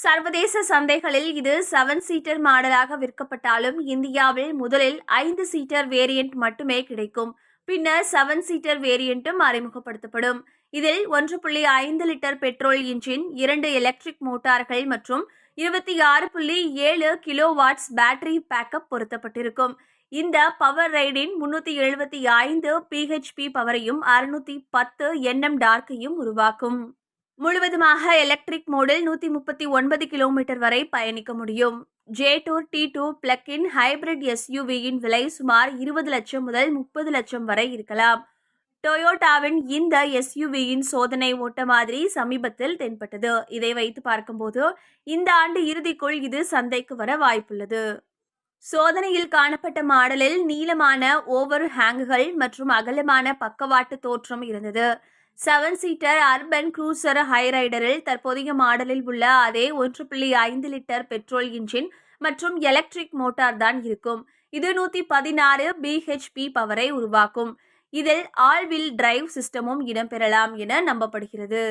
சர்வதேச சந்தைகளில் இது 7 சீட்டர் மாடலாக விற்கப்பட்டாலும் இந்தியாவில் முதலில் 5 சீட்டர் வேரியன்ட் மட்டுமே கிடைக்கும். பின்னர் 7 சீட்டர் வேரியன்ட்டும் அறிமுகப்படுத்தப்படும். இதில் 1.5 லிட்டர் பெட்ரோல் இன்ஜின், 2 எலக்ட்ரிக் மோட்டார்கள் மற்றும் 26.7 கிலோவாட்ஸ் பேட்டரி பேக்கப் பொருத்தப்பட்டிருக்கும். இந்த பவர் ரைடின் 375 பிஹெச்பி பவரையும் 610 என்எம் டார்க்கையும் உருவாக்கும். முழுவதுமாக எலக்ட்ரிக் மோடில் 139 கிலோமீட்டர் வரை பயணிக்க முடியும். ஜே-டூர் T2 பிளக்-இன் ஹைபிரிட் எஸ்யூவியின் விலை சுமார் 20 லட்சம் முதல் 30 லட்சம் வரை இருக்கலாம். டொயோட்டாவின் இந்த எஸ்யூவியின் சோதனை ஓட்ட மாதிரி சமீபத்தில் தென்பட்டது. இதை வைத்து பார்க்கும்போது இந்த ஆண்டு இறுதிக்குள் இது சந்தைக்கு வர வாய்ப்புள்ளது. சோதனையில் காணப்பட்ட மாடலில் நீளமான ஓவர் ஹேங்குகள் மற்றும் அகலமான பக்கவாட்டு தோற்றம் இருந்தது. 7 சீட்டர் அர்பன் க்ரூசர் ஹைரைடரில் தற்போதைய மாடலில் உள்ள அதே 1.5 லிட்டர் பெட்ரோல் இன்ஜின் மற்றும் எலக்ட்ரிக் மோட்டார் தான் இருக்கும். இது 116 பிஹெச்பி பவரை உருவாக்கும். இதில் ஆல் வீல் டிரைவ் சிஸ்டமும் இடம்பெறலாம் என நம்பப்படுகிறது.